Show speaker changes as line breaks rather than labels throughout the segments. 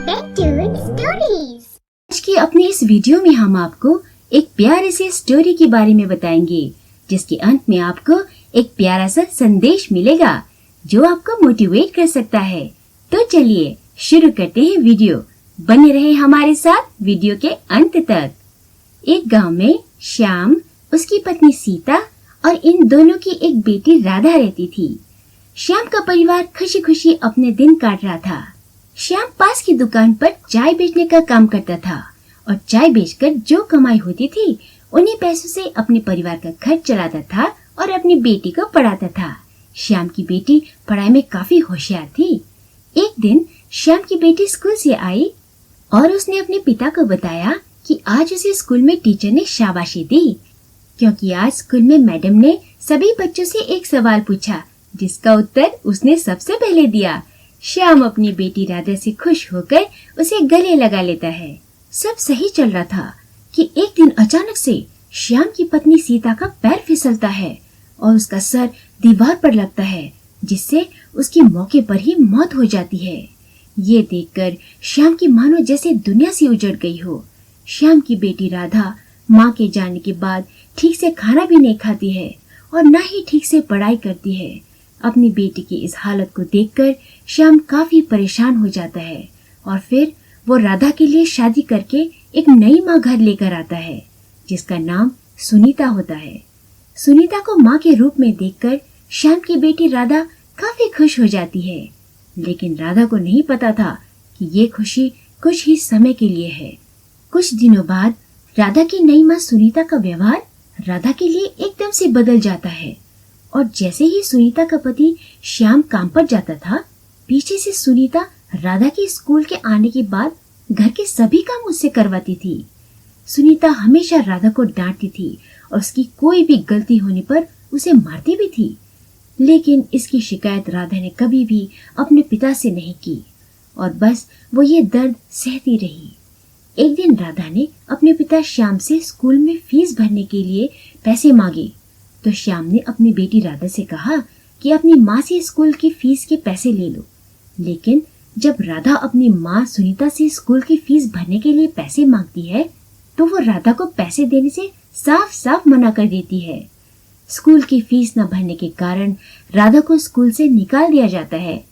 Bedtime Stories।
आज की अपनी इस वीडियो में हम आपको एक प्यारे से स्टोरी के बारे में बताएंगे, जिसके अंत में आपको एक प्यारा सा संदेश मिलेगा जो आपको मोटिवेट कर सकता है। तो चलिए शुरू करते हैं वीडियो। बने रहे हमारे साथ वीडियो के अंत तक। एक गांव में श्याम, उसकी पत्नी सीता और इन दोनों की एक बेटी राधा रहती थी। श्याम का परिवार खुशी खुशी अपने दिन काट रहा था। श्याम पास की दुकान पर चाय बेचने का काम करता था और चाय बेचकर जो कमाई होती थी उन्हीं पैसों से अपने परिवार का खर्च चलाता था और अपनी बेटी को पढ़ाता था। श्याम की बेटी पढ़ाई में काफी होशियार थी। एक दिन श्याम की बेटी स्कूल से आई और उसने अपने पिता को बताया कि आज उसे स्कूल में टीचर ने शाबाशी दी, क्योंकि आज स्कूल में मैडम ने सभी बच्चों से एक सवाल पूछा जिसका उत्तर उसने सबसे पहले दिया। श्याम अपनी बेटी राधा से खुश होकर उसे गले लगा लेता है। सब सही चल रहा था कि एक दिन अचानक से श्याम की पत्नी सीता का पैर फिसलता है और उसका सर दीवार पर लगता है, जिससे उसकी मौके पर ही मौत हो जाती है। ये देखकर श्याम की मानो जैसे दुनिया से उजड़ गई हो। श्याम की बेटी राधा माँ के जाने के बाद ठीक से खाना भी नहीं खाती है और न ही ठीक से पढ़ाई करती है। अपनी बेटी की इस हालत को देखकर श्याम काफी परेशान हो जाता है और फिर वो राधा के लिए शादी करके एक नई माँ घर लेकर आता है, जिसका नाम सुनीता होता है। सुनीता को माँ के रूप में देखकर श्याम की बेटी राधा काफी खुश हो जाती है, लेकिन राधा को नहीं पता था कि ये खुशी कुछ ही समय के लिए है। कुछ दिनों बाद राधा की नई माँ सुनीता का व्यवहार राधा के लिए एकदम से बदल जाता है और जैसे ही सुनीता का पति श्याम काम पर जाता था, पीछे से सुनीता राधा के स्कूल के आने के बाद घर के सभी काम उससे करवाती थी। सुनीता हमेशा राधा को डांटती थी और उसकी कोई भी गलती होने पर उसे मारती भी थी, लेकिन इसकी शिकायत राधा ने कभी भी अपने पिता से नहीं की और बस वो ये दर्द सहती रही। एक दिन राधा ने अपने पिता श्याम से स्कूल में फीस भरने के लिए पैसे मांगे, तो श्याम ने अपनी बेटी राधा से कहा कि अपनी माँ से स्कूल की फीस के पैसे ले लो। लेकिन जब राधा अपनी माँ सुनीता से स्कूल की फीस भरने के लिए पैसे मांगती है, तो वो राधा को पैसे देने से साफ साफ मना कर देती है। स्कूल की फीस न भरने के कारण राधा को स्कूल से निकाल दिया जाता है।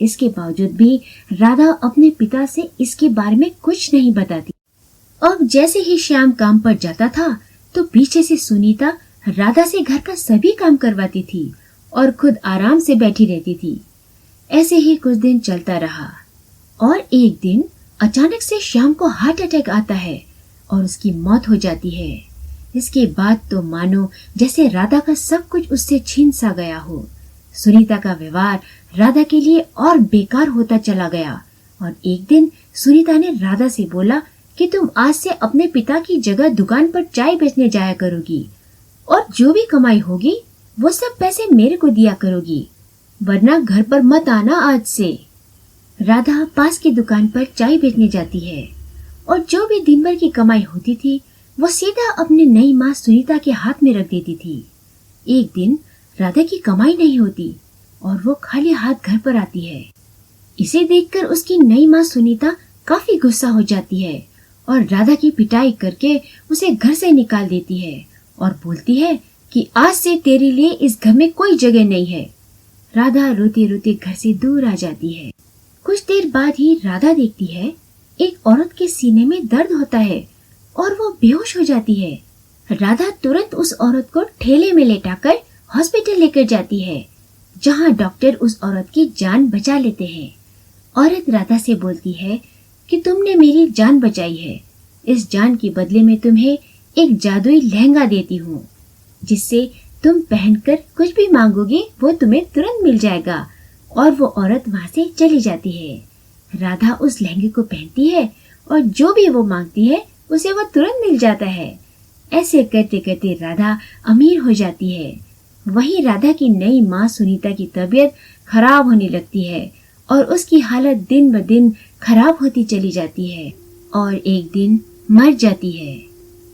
इसके बावजूद भी राधा अपने पिता से इसके बारे में कुछ नहीं बताती। अब जैसे ही श्याम काम पर जाता था, तो पीछे से सुनीता राधा से घर का सभी काम करवाती थी और खुद आराम से बैठी रहती थी। ऐसे ही कुछ दिन चलता रहा और एक दिन अचानक से श्याम को हार्ट अटैक आता है और उसकी मौत हो जाती है। इसके बाद तो मानो जैसे राधा का सब कुछ उससे छीन सा गया हो। सुनीता का व्यवहार राधा के लिए और बेकार होता चला गया और एक दिन सुनीता ने राधा से बोला कि तुम आज से अपने पिता की जगह दुकान पर चाय बेचने जाया करोगी और जो भी कमाई होगी वो सब पैसे मेरे को दिया करोगी, वरना घर पर मत आना आज से। राधा पास की दुकान पर चाय बेचने जाती है और जो भी दिन भर की कमाई होती थी वो सीधा अपनी नई माँ सुनीता के हाथ में रख देती थी। एक दिन राधा की कमाई नहीं होती और वो खाली हाथ घर पर आती है। इसे देखकर उसकी नई माँ सुनीता काफी गुस्सा हो जाती है और राधा की पिटाई करके उसे घर से निकाल देती है और बोलती है कि आज से तेरे लिए इस घर में कोई जगह नहीं है। राधा रोते रोते घर से दूर आ जाती है। कुछ देर बाद ही राधा देखती है एक औरत के सीने में दर्द होता है और वो बेहोश हो जाती है। राधा तुरंत उस औरत को ठेले में लेटाकर हॉस्पिटल लेकर जाती है, जहाँ डॉक्टर उस औरत की जान बचा लेते हैं। औरत राधा से बोलती है कि तुमने मेरी जान बचाई है, इस जान के बदले में तुम्हें एक जादुई लहंगा देती हूँ, जिससे तुम पहनकर कुछ भी मांगोगे वो तुम्हें तुरंत मिल जाएगा। और वो औरत वहाँ से चली जाती है। राधा उस लहंगे को पहनती है और जो भी वो मांगती है उसे वो तुरंत मिल जाता है। ऐसे करते करते राधा अमीर हो जाती है। वहीं राधा की नई माँ सुनीता की तबीयत खराब होने लगती है और उसकी हालत दिन ब दिन खराब होती चली जाती है और एक दिन मर जाती है।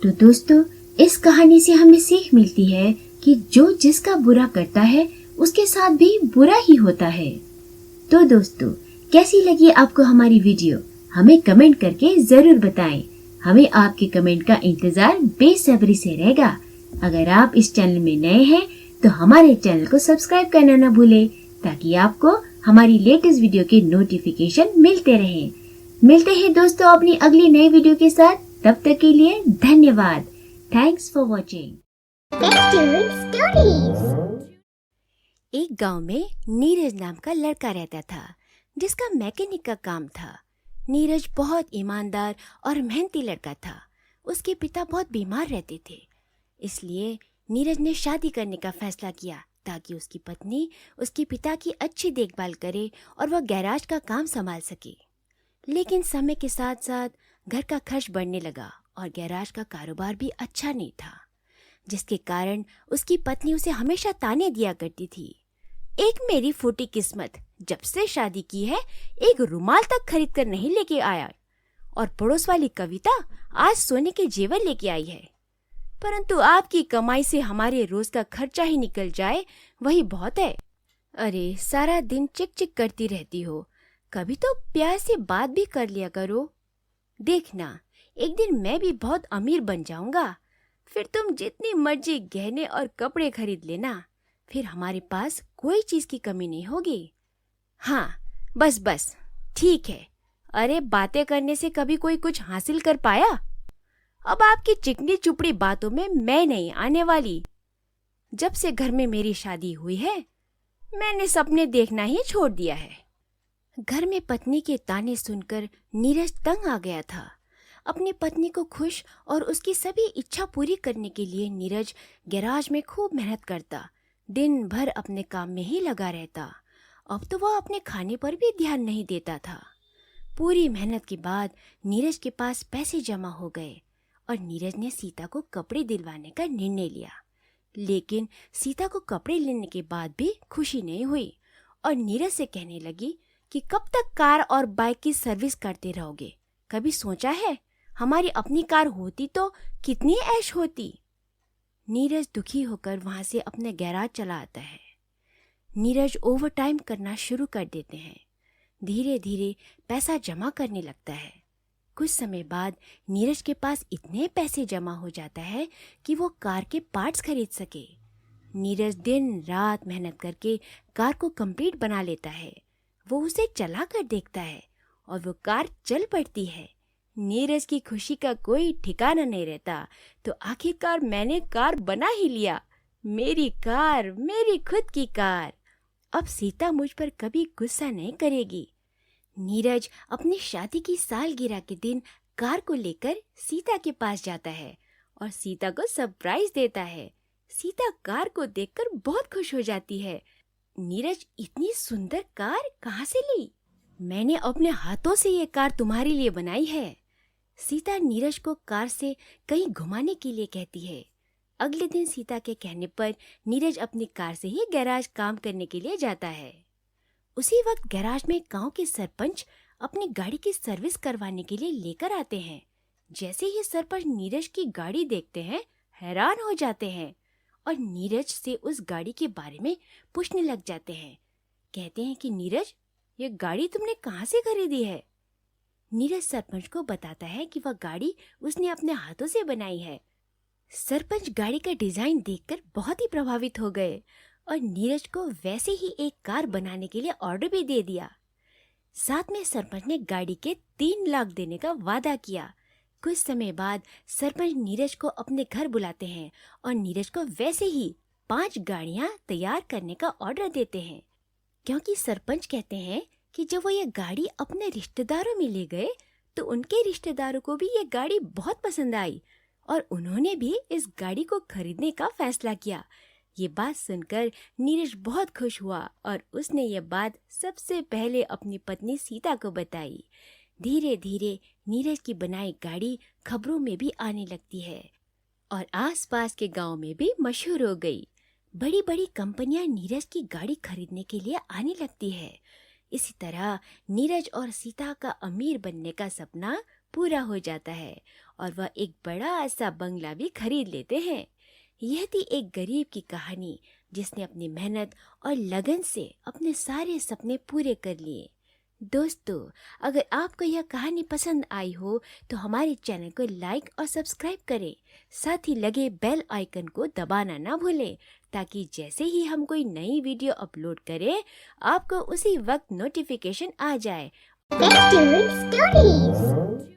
तो दोस्तों, इस कहानी से हमें सीख मिलती है कि जो जिसका बुरा करता है उसके साथ भी बुरा ही होता है। तो दोस्तों, कैसी लगी आपको हमारी वीडियो? हमें कमेंट करके जरूर बताएं। हमें आपके कमेंट का इंतजार बेसब्री से रहेगा। अगर आप इस चैनल में नए हैं तो हमारे चैनल को सब्सक्राइब करना न भूलें, ताकि आपको हमारी लेटेस्ट वीडियो के नोटिफिकेशन मिलते रहें। मिलते हैं दोस्तों अपनी अगली नई वीडियो के साथ। तब तक के लिए धन्यवाद। Thanks for watching. एक गांव में नीरज नाम का लड़का रहता था, जिसका मैकेनिक का काम था। नीरज बहुत ईमानदार और मेहनती लड़का था। उसके पिता बहुत बीमार रहते थे, इसलिए नीरज ने शादी करने का फैसला किया ताकि उसकी पत्नी उसके पिता की अच्छी देखभाल करे और वह गैराज का काम संभाल सके। लेकिन समय के साथ साथ घर का खर्च बढ़ने लगा और गैराज का कारोबार भी अच्छा नहीं था, जिसके कारण उसकी पत्नी उसे हमेशा ताने दिया करती थी। एक मेरी फूटी किस्मत, जब से शादी की है एक रुमाल तक खरीद कर नहीं लेके आया, और पड़ोस वाली कविता आज सोने के जेवर लेके आई है। परंतु आपकी कमाई से हमारे रोज का खर्चा ही निकल जाए वही बहुत है। अरे सारा दिन चिक चिक करती रहती हो, कभी तो प्यार से बात भी कर लिया करो। देखना एक दिन मैं भी बहुत अमीर बन जाऊंगा, फिर तुम जितनी मर्जी गहने और कपड़े खरीद लेना, फिर हमारे पास कोई चीज की कमी नहीं होगी। हाँ बस ठीक है। अरे बातें करने से कभी कोई कुछ हासिल कर पाया? अब आपकी चिकनी चुपड़ी बातों में मैं नहीं आने वाली। जब से घर में मेरी शादी हुई है मैंने सपने देखना ही छोड़ दिया है। घर में पत्नी के ताने सुनकर नीरज तंग आ गया था। अपनी पत्नी को खुश और उसकी सभी इच्छा पूरी करने के लिए नीरज गैराज में खूब मेहनत करता, दिन भर अपने काम में ही लगा रहता। अब तो वह अपने खाने पर भी ध्यान नहीं देता था। पूरी मेहनत के बाद नीरज के पास पैसे जमा हो गए और नीरज ने सीता को कपड़े दिलवाने का निर्णय लिया। लेकिन सीता को कपड़े लेने के बाद भी खुशी नहीं हुई और नीरज से कहने लगी कि कब तक कार और बाइक की सर्विस करते रहोगे? कभी सोचा है हमारी अपनी कार होती तो कितनी ऐश होती। नीरज दुखी होकर वहां से अपने गैराज चला आता है। नीरज ओवर टाइम करना शुरू कर देते हैं। धीरे धीरे पैसा जमा करने लगता है। कुछ समय बाद नीरज के पास इतने पैसे जमा हो जाता है कि वो कार के पार्ट्स खरीद सके। नीरज दिन रात मेहनत करके कार को कंप्लीट बना लेता है। वो उसे चला कर देखता है और वो कार चल पड़ती है। नीरज की खुशी का कोई ठिकाना नहीं रहता। तो आखिरकार मैंने कार बना ही लिया, मेरी कार, मेरी खुद की कार। अब सीता मुझ पर कभी गुस्सा नहीं करेगी। नीरज अपनी शादी की सालगिरह के दिन कार को लेकर सीता के पास जाता है और सीता को सरप्राइज देता है। सीता कार को देखकर बहुत खुश हो जाती है। नीरज, इतनी सुंदर कार कहाँ से ली? मैंने अपने हाथों से ये कार तुम्हारे लिए बनाई है। सीता नीरज को कार से कहीं घुमाने के लिए कहती है। अगले दिन सीता के कहने पर नीरज अपनी कार से ही गैराज काम करने के लिए जाता है। उसी वक्त गैराज में गांव के सरपंच अपनी गाड़ी की सर्विस करवाने के लिए लेकर आते हैं। जैसे ही सरपंच नीरज की गाड़ी देखते हैं हैरान हो जाते हैं और नीरज से उस गाड़ी के बारे में पूछने लग जाते हैं। कहते हैं कि नीरज, ये गाड़ी तुमने कहाँ से खरीदी है? नीरज सरपंच को बताता है कि वह गाड़ी उसने अपने हाथों से बनाई है। सरपंच गाड़ी का डिजाइन देखकर बहुत ही प्रभावित हो गए और नीरज को वैसे ही एक कार बनाने के लिए ऑर्डर भी दे दिया। साथ में सरपंच ने गाड़ी के 3 लाख देने का वादा किया। कुछ समय बाद सरपंच नीरज को अपने घर बुलाते हैं और नीरज को वैसे ही 5 गाड़ियां तैयार करने का ऑर्डर देते हैं, क्योंकि सरपंच कहते हैं कि जब वो ये गाड़ी अपने रिश्तेदारों में ले गए तो उनके रिश्तेदारों को भी ये गाड़ी बहुत पसंद आई और उन्होंने भी इस गाड़ी को खरीदने का फैसला किया। ये बात सुनकर नीरज बहुत खुश हुआ और उसने ये बात सबसे पहले अपनी पत्नी सीता को बताई। धीरे धीरे नीरज की बनाई गाड़ी खबरों में भी आने लगती है और आसपास के गांव में भी मशहूर हो गई। बड़ी बड़ी कंपनियां नीरज की गाड़ी खरीदने के लिए आने लगती है। इसी तरह नीरज और सीता का अमीर बनने का सपना पूरा हो जाता है और वह एक बड़ा सा बंगला भी खरीद लेते हैं। यह थी एक गरीब की कहानी जिसने अपनी मेहनत और लगन से अपने सारे सपने पूरे कर लिए।
दोस्तों, अगर आपको यह कहानी पसंद आई हो तो हमारे चैनल को लाइक और सब्सक्राइब करें। साथ ही लगे बेल आइकन को दबाना ना भूलें, ताकि जैसे ही हम कोई नई वीडियो अपलोड करें आपको उसी वक्त नोटिफिकेशन आ जाए।
Festival Stories.